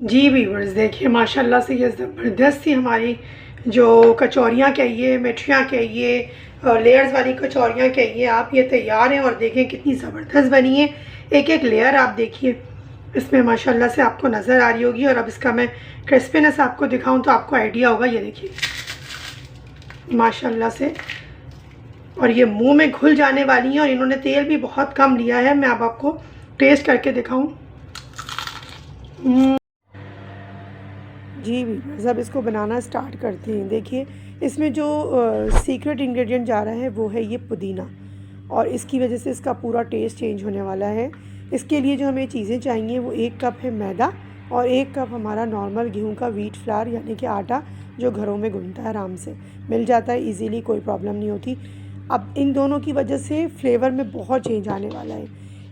जी viewers, देखिए माशाल्लाह से ये ज़बरदस्त सी हमारी जो कचौरियाँ कहिए, मिठियाँ कहिए, लेयर्स वाली कचौरियाँ कहिए आप, ये तैयार हैं। और देखें कितनी ज़बरदस्त बनी है। एक एक लेयर आप देखिए इसमें माशाल्लाह से आपको नज़र आ रही होगी। और अब इसका मैं क्रिस्पीनेस आपको दिखाऊं तो आपको आइडिया होगा। ये देखिए माशाल्लाह से, और ये मुंह में घुल जाने वाली हैं। और इन्होंने तेल भी बहुत कम लिया है। मैं अब आपको टेस्ट करके दिखाऊं। जी व्यूअर्स, अब इसको बनाना स्टार्ट करते हैं। देखिए इसमें जो सीक्रेट इंग्रेडिएंट जा रहा है वो है ये पुदीना, और इसकी वजह से इसका पूरा टेस्ट चेंज होने वाला है। इसके लिए जो हमें चीज़ें चाहिए वो 1 कप है मैदा, और 1 कप हमारा नॉर्मल गेहूं का व्हीट फ्लावर यानी कि आटा, जो घरों में गूंथता है, आराम से मिल जाता है इजीली, कोई प्रॉब्लम नहीं होती। अब इन दोनों की वजह से फ्लेवर में बहुत चेंज आने वाला है।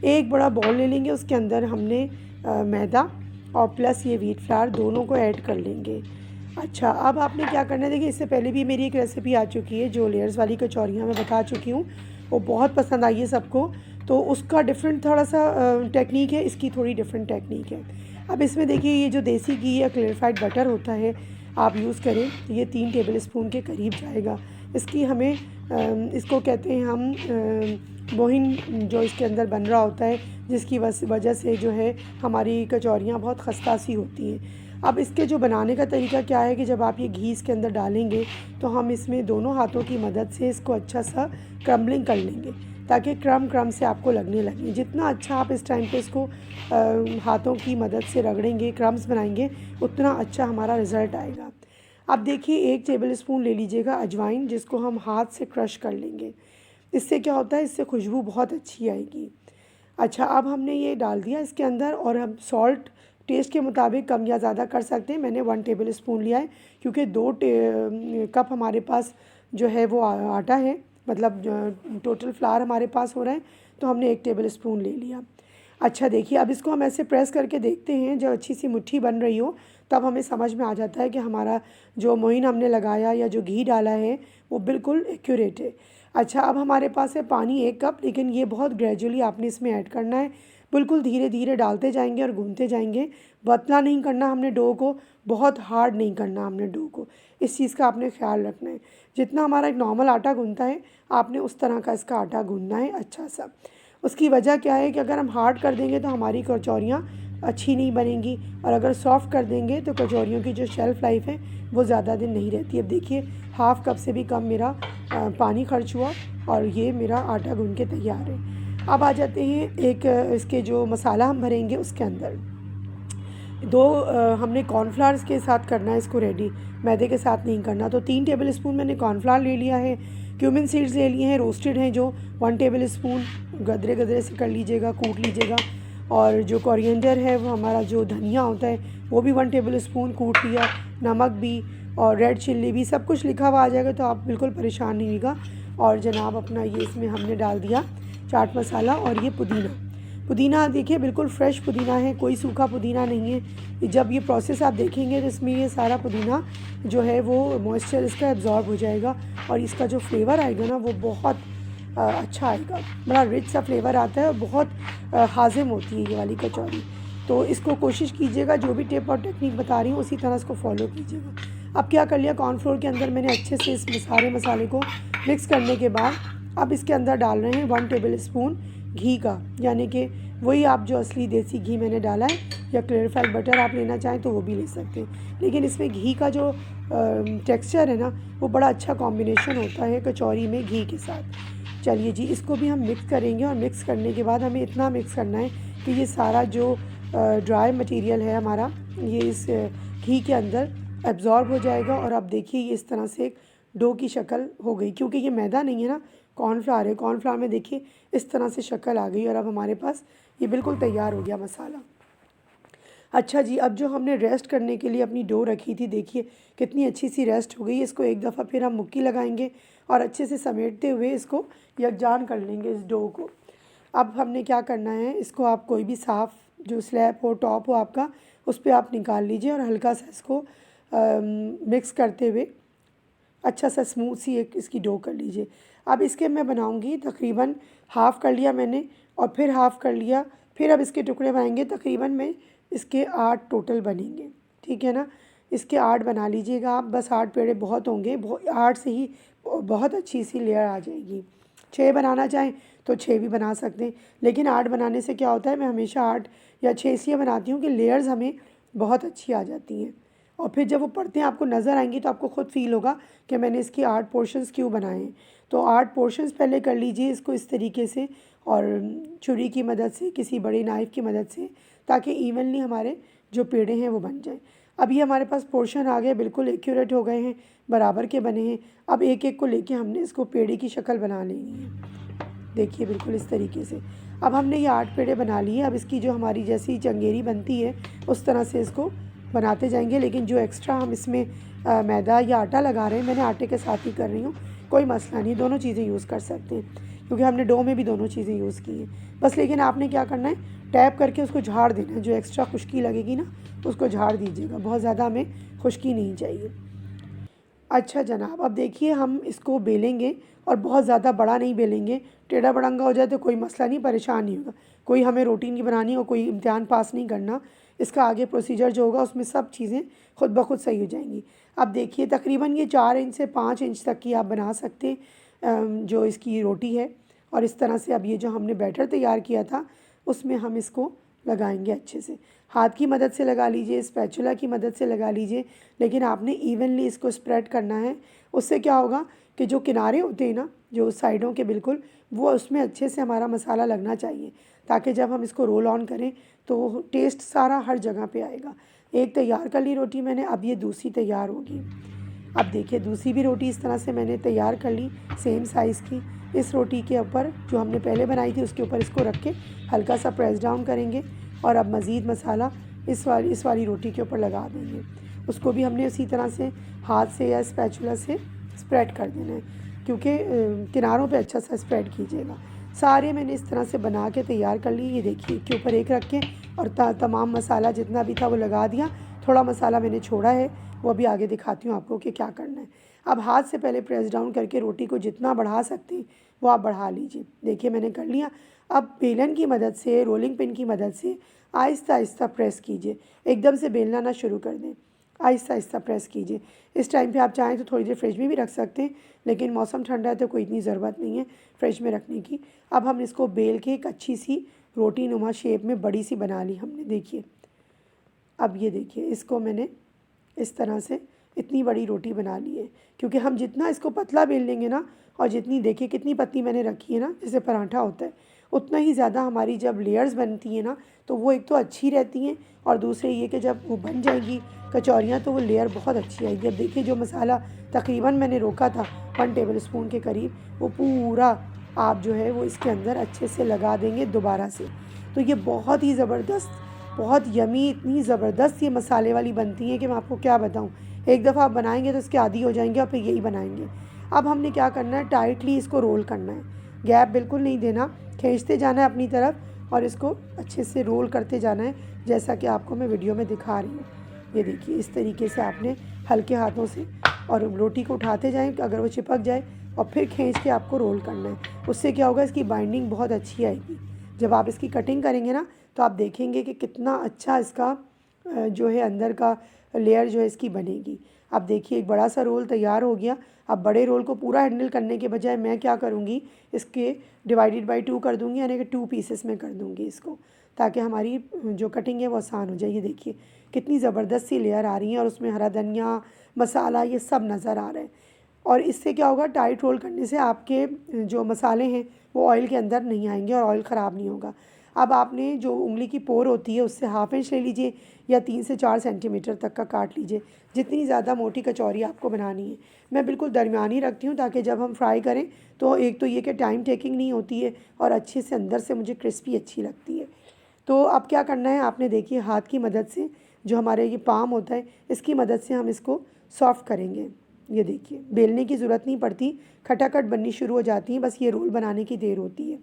एक बड़ा बॉल ले लेंगे, उसके अंदर हमने मैदा और प्लस ये व्हीट फ्लावर दोनों को ऐड कर लेंगे। अच्छा, अब आपने क्या करना है, देखिए इससे पहले भी मेरी एक रेसिपी आ चुकी है जो लेयर्स वाली कचौरियाँ मैं बता चुकी हूँ, वो बहुत पसंद आई है सबको। तो उसका डिफरेंट थोड़ा सा टेक्निक है, इसकी थोड़ी डिफरेंट टेक्निक है। अब इसमें देखिए ये जो देसी घी या क्लेरिफाइड बटर होता है आप यूज़ करें तो ये 3 टेबल स्पून के करीब जाएगा। इसकी हमें इसको कहते हैं हम मोहिन, जो इसके अंदर बन रहा होता है, जिसकी वजह से जो है हमारी कचौरियाँ बहुत खस्ता सी होती हैं। अब इसके जो बनाने का तरीका क्या है कि जब आप ये घी इसके अंदर डालेंगे तो हम इसमें दोनों हाथों की मदद से इसको अच्छा सा क्रम्बलिंग कर लेंगे, ताकि क्रम क्रम से आपको लगने लगे। जितना अच्छा आप इस टाइम पे इसको हाथों की मदद से रगड़ेंगे, क्रम्स बनाएंगे, उतना अच्छा हमारा रिज़ल्ट आएगा। अब देखिए 1 टेबल स्पून ले लीजिएगा अजवाइन, जिसको हम हाथ से क्रश कर लेंगे। इससे क्या होता है, इससे खुशबू बहुत अच्छी आएगी। अच्छा, अब हमने ये डाल दिया इसके अंदर, और हम सॉल्ट टेस्ट के मुताबिक कम या ज़्यादा कर सकते हैं। मैंने 1 टेबल स्पून लिया है, क्योंकि 2 कप हमारे पास जो है वो आटा है, मतलब टोटल फ्लावर हमारे पास हो रहा है, तो हमने 1 टेबल स्पून ले लिया। अच्छा देखिए, अब इसको हम ऐसे प्रेस करके देखते हैं, जब अच्छी सी मुट्ठी बन रही हो तब हमें समझ में आ जाता है कि हमारा जो मोइन हमने लगाया या जो घी डाला है वो बिल्कुल एक्यूरेट है। अच्छा, अब हमारे पास है पानी 1 कप, लेकिन ये बहुत ग्रेजुअली आपने इसमें ऐड करना है। बिल्कुल धीरे धीरे डालते जाएंगे और गूंथते जाएंगे। पतला नहीं करना हमने डो को, बहुत हार्ड नहीं करना हमने डो को। इस चीज़ का आपने ख्याल रखना है। जितना हमारा एक नॉर्मल आटा गूंथता है, आपने उस तरह का इसका आटा गूंथना है अच्छा सा। उसकी वजह क्या है कि अगर हम हार्ड कर देंगे तो हमारी कचौरियाँ अच्छी नहीं बनेंगी, और अगर सॉफ़्ट कर देंगे तो कचौरियों की जो शेल्फ़ लाइफ है वो ज़्यादा दिन नहीं रहती। अब देखिए 1/2 कप से भी कम मेरा पानी खर्च हुआ, और ये मेरा आटा गूंथ के तैयार है। अब आ जाते हैं एक इसके जो मसाला हम भरेंगे उसके अंदर। हमने कॉर्नफ्लावर्स के साथ करना है इसको रेडी, मैदे के साथ नहीं करना। तो 3 टेबल स्पून मैंने कॉर्नफ्लावर ले लिया है। क्यूमिन सीड्स ले लिए हैं, रोस्टेड हैं जो 1 टेबल स्पून, गदरे गदरे से कर लीजिएगा, कूट लीजिएगा। और जो कोरिएंडर है वो हमारा जो धनिया होता है वो भी 1 टेबल स्पून कूट लिया। नमक भी और रेड चिल्ली भी, सब कुछ लिखा हुआ आ जाएगा, तो आप बिल्कुल परेशान नहीं होगा। और जनाब अपना ये इसमें हमने डाल दिया चाट मसाला, और ये पुदीना देखिए बिल्कुल फ्रेश पुदीना है, कोई सूखा पुदीना नहीं है। जब ये प्रोसेस आप देखेंगे तो इसमें ये सारा पुदीना जो है वो मॉइस्चर इसका एब्जॉर्ब हो जाएगा, और इसका जो फ्लेवर आएगा ना वो बहुत अच्छा आएगा। बड़ा रिच सा फ्लेवर आता है, और बहुत हाजिम होती है ये वाली कचौरी। तो इसको कोशिश कीजिएगा, जो भी टिप और टेक्निक बता रही हूँ उसी तरह इसको फॉलो कीजिएगा। अब क्या कर लिया, कॉर्नफ्लोर के अंदर मैंने अच्छे से इस सारे मसाले को मिक्स करने के बाद अब इसके अंदर डाल रहे हैं 1 टेबल स्पून घी का, यानी कि वही आप जो असली देसी घी मैंने डाला है, या क्लेरिफाइड बटर आप लेना चाहें तो वो भी ले सकते हैं। लेकिन इसमें घी का जो टेक्सचर है ना वो बड़ा अच्छा कॉम्बिनेशन होता है कचौरी में घी के साथ। चलिए जी, इसको भी हम मिक्स करेंगे, और मिक्स करने के बाद हमें इतना मिक्स करना है कि ये सारा जो ड्राई मटेरियल है हमारा, ये इस घी के अंदर एब्जॉर्ब हो जाएगा। और अब देखिए ये इस तरह से एक डो की शक्ल हो गई, क्योंकि ये मैदा नहीं है ना, कॉर्नफ्लावर है। कॉर्नफ्लावर में देखिए इस तरह से शक्ल आ गई, और अब हमारे पास ये बिल्कुल तैयार हो गया मसाला। अच्छा जी, अब जो हमने रेस्ट करने के लिए अपनी डो रखी थी, देखिए कितनी अच्छी सी रेस्ट हो गई। इसको एक दफ़ा फिर हम मुक्की लगाएंगे, और अच्छे से समेटते हुए इसको यकजान कर लेंगे इस डो को। अब हमने क्या करना है, इसको आप कोई भी साफ़ जो स्लैब हो, टॉप हो आपका, उस पर आप निकाल लीजिए, और हल्का सा इसको मिक्स करते हुए अच्छा सा स्मूथ सी एक इसकी डो कर लीजिए। अब इसके मैं बनाऊंगी तकरीबन हाफ़ कर लिया मैंने, और फिर हाफ़ कर लिया, फिर अब इसके टुकड़े बनाएंगे। तकरीबन मैं इसके 8 टोटल बनेंगे, ठीक है ना। इसके 8 बना लीजिएगा आप, बस 8 पेड़े बहुत होंगे, 8 से ही बहुत अच्छी सी लेयर आ जाएगी। 6 बनाना चाहें तो 6 भी बना सकते हैं, लेकिन 8 बनाने से क्या होता है, मैं हमेशा 8 या 6 इसलिए बनाती हूँ कि लेयर्स हमें बहुत अच्छी आ जाती हैं। और फिर जब वो परतें आपको नज़र आएंगी तो आपको ख़ुद फील होगा कि मैंने इसकी 8 पोर्शंस क्यों बनाए हैं। तो 8 पोर्शंस पहले कर लीजिए इसको इस तरीके से, और छुरी की मदद से, किसी बड़ी नाइफ़ की मदद से, ताकि इवनली हमारे जो पेड़े हैं वो बन जाएं। अब ये हमारे पास पोर्शन आ गए, बिल्कुल एक्यूरेट हो गए हैं, बराबर के बने हैं। अब एक एक को लेके हमने इसको पेड़े की शक्ल बना लेनी है। देखिए बिल्कुल इस तरीके से। अब हमने ये 8 पेड़े बना लिए। अब इसकी जो हमारी जैसी चंगेरी बनती है उस तरह से इसको बनाते जाएंगे, लेकिन जो एक्स्ट्रा हम इसमें मैदा या आटा लगा रहे हैं, मैंने आटे के साथ ही कर रही हूँ, कोई मसला नहीं, दोनों चीज़ें यूज़ कर सकते हैं, क्योंकि हमने डो में भी दोनों चीज़ें यूज़ की हैं। बस लेकिन आपने क्या करना है, टैप करके उसको झाड़ देना है, जो एक्स्ट्रा खुश्की लगेगी ना उसको झाड़ दीजिएगा, बहुत ज़्यादा हमें खुश्की नहीं चाहिए। अच्छा जनाब, अब देखिए हम इसको बेलेंगे, और बहुत ज़्यादा बड़ा नहीं बेलेंगे, टेढ़ा बड़ंगा हो जाए तो कोई मसला नहीं, परेशान नहीं होगा कोई, हमें रोटी नहीं बनानी और कोई इम्तिहान पास नहीं करना। इसका आगे प्रोसीजर जो होगा उसमें सब चीज़ें खुद ब खुद सही हो जाएंगी। अब देखिए तकरीबन ये 4 इंच से 5 इंच तक की आप बना सकते हैं जो इसकी रोटी है। और इस तरह से अब ये जो हमने बैटर तैयार किया था उसमें हम इसको लगाएंगे अच्छे से। हाथ की मदद से लगा लीजिए, स्पैचुला की मदद से लगा लीजिए, लेकिन आपने इवनली इसको स्प्रेड करना है। उससे क्या होगा कि जो किनारे होते हैं ना, जो साइडों के बिल्कुल, वो उसमें अच्छे से हमारा मसाला लगना चाहिए, ताकि जब हम इसको रोल ऑन करें तो टेस्ट सारा हर जगह पे आएगा। एक तैयार कर ली रोटी मैंने, अब ये दूसरी तैयार होगी। अब देखिए दूसरी भी रोटी इस तरह से मैंने तैयार कर ली, सेम साइज़ की। इस रोटी के ऊपर जो हमने पहले बनाई थी उसके ऊपर इसको रख के हल्का सा प्रेस डाउन करेंगे, और अब मज़ीद मसाला इस वाली रोटी के ऊपर लगा देंगे। उसको भी हमने उसी तरह से हाथ से या स्पैचुला से स्प्रेड कर देना है, क्योंकि किनारों पे अच्छा सा स्प्रेड कीजिएगा। सारे मैंने इस तरह से बना के तैयार कर ली। ये देखिए के ऊपर एक रख के और तमाम मसाला जितना भी था वो लगा दिया। थोड़ा मसाला मैंने छोड़ा है, वो अभी आगे दिखाती हूँ आपको कि क्या करना है। अब हाथ से पहले प्रेस डाउन करके रोटी को जितना बढ़ा सकते हैं वो आप बढ़ा लीजिए। देखिए मैंने कर लिया। अब बेलन की मदद से, रोलिंग पिन की मदद से आहिस्ता आहिस्ता प्रेस कीजिए, एकदम से बेलना ना शुरू कर दें, आहिस्ता आहिस्ता प्रेस कीजिए। इस टाइम पे आप चाहें तो थोड़ी देर फ्रिज में भी रख सकते हैं, लेकिन मौसम ठंडा है तो कोई इतनी ज़रूरत नहीं है फ्रिज में रखने की। अब हम इसको बेल के एक अच्छी सी रोटी नुमा शेप में बड़ी सी बना ली हमने। देखिए अब ये देखिए इसको मैंने इस तरह से इतनी बड़ी रोटी बना ली है, क्योंकि हम जितना इसको पतला बेल लेंगे ना, और जितनी देखिए कितनी पतली मैंने रखी है ना, जैसे पराठा होता है, उतना ही ज़्यादा हमारी जब लेयर्स बनती हैं ना तो वो एक तो अच्छी रहती हैं, और दूसरे ये कि जब वो बन जाएगी कचौरियाँ तो वो लेयर बहुत अच्छी आएगी। अब देखिए जो मसाला तकरीबन मैंने रोका था 1 टेबल स्पून के करीब, वो पूरा आप जो है वो इसके अंदर अच्छे से लगा देंगे दोबारा से। तो ये बहुत ही ज़बरदस्त, बहुत यमी, इतनी ज़बरदस्त ये मसाले वाली बनती हैं कि मैं आपको क्या बताऊँ। एक दफ़ा आप बनाएंगे तो इसके आदी हो जाएंगे और फिर यही बनाएंगे। अब हमने क्या करना है, टाइटली इसको रोल करना है, गैप बिल्कुल नहीं देना, खींचते जाना है अपनी तरफ और इसको अच्छे से रोल करते जाना है, जैसा कि आपको मैं वीडियो में दिखा रही हूँ। ये देखिए इस तरीके से आपने हल्के हाथों से और रोटी को उठाते जाएं, अगर वो चिपक जाए, और फिर खींच के आपको रोल करना है। उससे क्या होगा, इसकी बाइंडिंग बहुत अच्छी आएगी। जब आप इसकी कटिंग करेंगे ना तो आप देखेंगे कि कितना अच्छा इसका जो है अंदर का लेयर जो है इसकी बनेगी। अब देखिए एक बड़ा सा रोल तैयार हो गया। अब बड़े रोल को पूरा हैंडल करने के बजाय मैं क्या करूँगी, इसके डिवाइडेड बाई 2 कर दूँगी, यानी कि 2 पीसेस में कर दूँगी इसको, ताकि हमारी जो कटिंग है वो आसान हो जाए। ये देखिए कितनी ज़बरदस्त सी लेयर आ रही है और उसमें हरा धनिया, मसाला, ये सब नज़र आ रहा है। और इससे क्या होगा, टाइट रोल करने से आपके जो मसाले हैं वो ऑयल के अंदर नहीं आएंगे और ऑयल ख़राब नहीं होगा। अब आपने जो उंगली की पोर होती है उससे ½ इंच ले लीजिए या 3 से 4 सेंटीमीटर तक का काट लीजिए, जितनी ज़्यादा मोटी कचौरी आपको बनानी है। मैं बिल्कुल दरमियानी रखती हूँ ताकि जब हम फ्राई करें तो एक तो ये कि टाइम टेकिंग नहीं होती है और अच्छे से अंदर से मुझे क्रिस्पी अच्छी लगती है। तो अब क्या करना है, आपने देखिए हाथ की मदद से, जो हमारे ये पाम होता है इसकी मदद से हम इसको सॉफ्ट करेंगे। ये देखिए बेलने की ज़रूरत नहीं पड़ती, खटाखट बननी शुरू हो जाती है, बस ये रोल बनाने की देर होती है।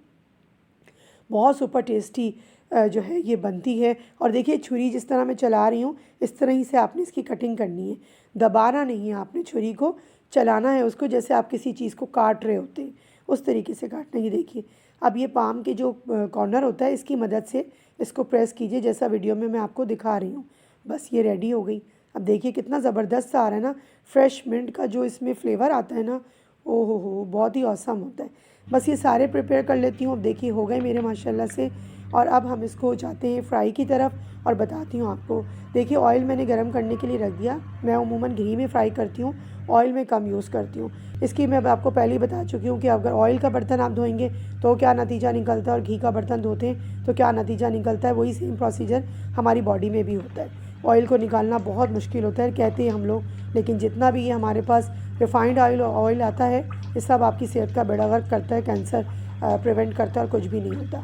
बहुत सुपर टेस्टी जो है ये बनती है। और देखिए छुरी जिस तरह मैं चला रही हूँ इस तरह ही से आपने इसकी कटिंग करनी है, दबाना नहीं है आपने छुरी को, चलाना है उसको, जैसे आप किसी चीज़ को काट रहे होते हैं उस तरीके से काटना। ये देखिए अब ये पाम के जो कॉर्नर होता है इसकी मदद से इसको प्रेस कीजिए जैसा वीडियो में मैं आपको दिखा रही हूँ। बस ये रेडी हो गई। अब देखिए कितना ज़बरदस्त आ रहा है ना, फ्रेश मिंट का जो इसमें फ्लेवर आता है ना, ओ हो बहुत ही औसम होता है। बस ये सारे प्रिपेयर कर लेती हूँ। अब देखिए हो गए मेरे माशाल्लाह से। और अब हम इसको जाते हैं फ्राई की तरफ और बताती हूँ आपको। देखिए ऑयल मैंने गर्म करने के लिए रख दिया। मैं अमूमन घी में फ्राई करती हूँ, ऑयल में कम यूज़ करती हूँ। इसकी मैं आपको पहले ही बता चुकी हूँ कि अगर ऑयल का बर्तन आप धोएंगे तो क्या नतीजा निकलता है और घी का बर्तन धोते हैं तो क्या नतीजा निकलता है। वही सेम प्रोसीजर हमारी बॉडी में भी होता है। ऑयल को निकालना बहुत मुश्किल होता है कहते हैं हम लोग, लेकिन जितना भी ये हमारे पास रिफ़ाइंड ऑयल आता है ये सब आपकी सेहत का बेड़ा गर्क करता है, कैंसर प्रिवेंट करता है और कुछ भी नहीं होता।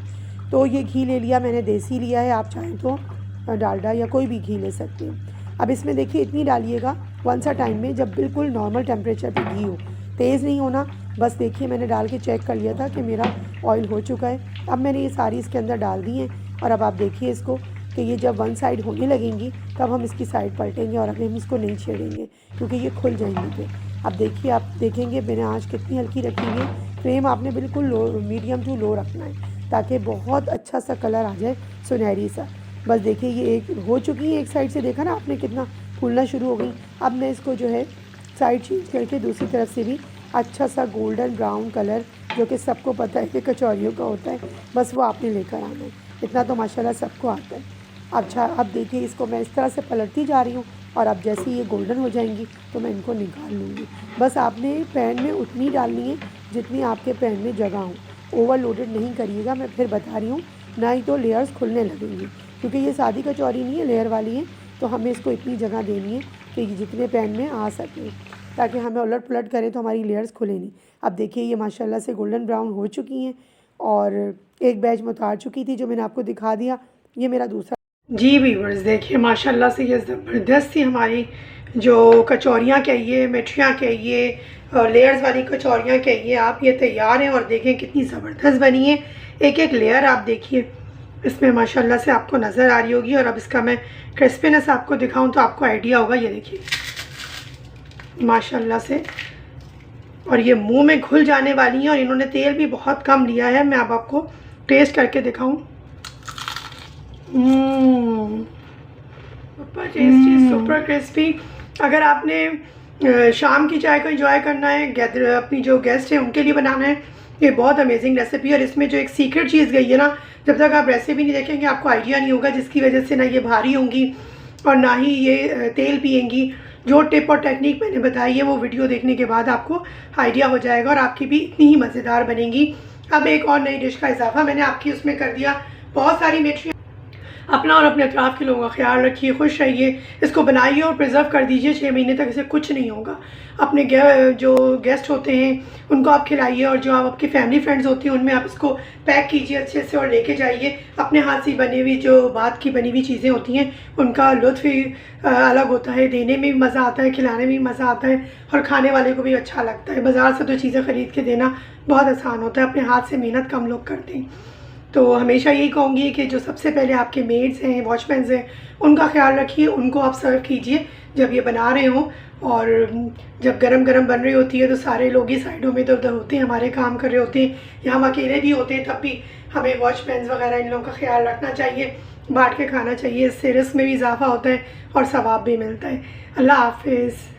तो ये घी ले लिया मैंने, देसी लिया है, आप चाहें तो डालडा या कोई भी घी ले सकते हैं। अब इसमें देखिए इतनी डालिएगा वन सा टाइम में जब बिल्कुल नॉर्मल टेम्परेचर पे घी हो, तेज़ नहीं होना। बस देखिए मैंने डाल के चेक कर लिया था कि मेरा ऑयल हो चुका है। अब मैंने ये सारी इसके अंदर डाल दी हैं और अब आप देखिए इसको कि ये जब वन साइड होने लगेंगी तब हम इसकी साइड पलटेंगे और अभी हम इसको नहीं छेड़ेंगे क्योंकि ये खुल जाएंगी फिर। अब देखिए आप देखेंगे मैंने आँच कितनी हल्की रखी है। फ्लेम आपने बिल्कुल लो, मीडियम टू लो रखना है ताकि बहुत अच्छा सा कलर आ जाए, सुनहरी सा। बस देखिए ये एक हो चुकी है, एक साइड से देखा ना आपने कितना फूलना शुरू हो गई। अब मैं इसको जो है साइड चेंज करके दूसरी तरफ से भी अच्छा सा गोल्डन ब्राउन कलर, जो कि सबको पता है कि कचौरियों का होता है, बस वो आपने लेकर आना है। इतना तो माशाल्लाह सबको आता है। अच्छा अब देखिए इसको मैं इस तरह से पलटती जा रही हूँ और अब जैसे ये गोल्डन हो जाएंगी तो मैं इनको निकाल लूँगी। बस आपने पैन में उतनी डालनी है जितनी आपके पैन में जगह हो, ओवरलोडेड नहीं करिएगा, मैं फिर बता रही हूँ, ना ही तो लेयर्स खुलने लगेंगी क्योंकि ये सादी कचौरी नहीं है, लेयर वाली है। तो हमें इसको इतनी जगह देनी है कि जितने पैन में आ सके, ताकि हमें उलट पुलट करें तो हमारी लेयर्स खुले नहीं। अब देखिए ये माशाल्लाह से गोल्डन ब्राउन हो चुकी हैं और एक बैच में उतार चुकी थी जो मैंने आपको दिखा दिया। ये मेरा दूसरा जी व्यूअर्स देखिए माशाल्लाह से ये ज़बरदस्त सी हमारी जो कचौरियाँ कहिए, मिठियाँ कहिए, लेयर्स वाली कचौरियाँ कहिए आप, ये तैयार हैं। और देखें कितनी ज़बरदस्त बनी है। एक एक लेयर आप देखिए इसमें माशाल्लाह से आपको नज़र आ रही होगी। और अब इसका मैं क्रिस्पीनेस आपको दिखाऊं तो आपको आइडिया होगा। ये देखिए माशाल्लाह से, और ये मुंह में घुल जाने वाली हैं और इन्होंने तेल भी बहुत कम लिया है। मैं अब आपको टेस्ट करके दिखाऊं। Super tasty, super crispy. अगर आपने शाम की चाय को एंजॉय करना है, अपनी जो गेस्ट हैं उनके लिए बनाना है, ये बहुत अमेजिंग रेसिपी। और इसमें जो एक सीक्रेट चीज़ गई है ना, जब तक आप रेसिपी नहीं देखेंगे आपको आइडिया नहीं होगा, जिसकी वजह से ना ये भारी होंगी और ना ही ये तेल पिएंगी। जो टिप और टेक्निक मैंने बताई है वो वीडियो देखने के बाद आपको आइडिया हो जाएगा और आपकी भी इतनी ही मज़ेदार बनेंगी। अब एक और नई डिश का इजाफा मैंने आपकी उसमें कर दिया, बहुत सारी मिठाई। अपना और अपने अतराफ़ के लोगों का ख्याल रखिए, खुश रहिए, इसको बनाइए और प्रिजर्व कर दीजिए 6 महीने तक, इसे कुछ नहीं होगा। अपने जो गेस्ट होते हैं उनको आप खिलाइए और जो आप आपकी फैमिली फ्रेंड्स होती हैं उनमें आप इसको पैक कीजिए अच्छे से और लेके जाइए। अपने हाथ से बनी हुई जो बात की बनी हुई चीज़ें होती हैं उनका लुत्फ़ ही अलग होता है, देने में भी मज़ा आता है, खिलाने में भी मज़ा आता है और खाने वाले को भी अच्छा लगता है। बाज़ार से तो चीज़ें ख़रीद के देना बहुत आसान होता है, अपने हाथ से मेहनत कम लोग करते हैं। तो हमेशा यही कहूँगी कि जो सबसे पहले आपके मेड्स हैं, वॉचमैन्स हैं, उनका ख्याल रखिए, उनको आप सर्व कीजिए जब ये बना रहे हों। और जब गरम गरम बन रही होती है तो सारे लोग ही साइडों में इधर उधर होते हैं, हमारे काम कर रहे होते हैं या हम अकेले भी होते हैं, तब भी हमें वॉचमैन्स वगैरह इन लोगों का ख्याल रखना चाहिए, बांट के खाना चाहिए। इससे रिस्क में भी इजाफा होता है और सवाब भी मिलता है। अल्लाह हाफिज़।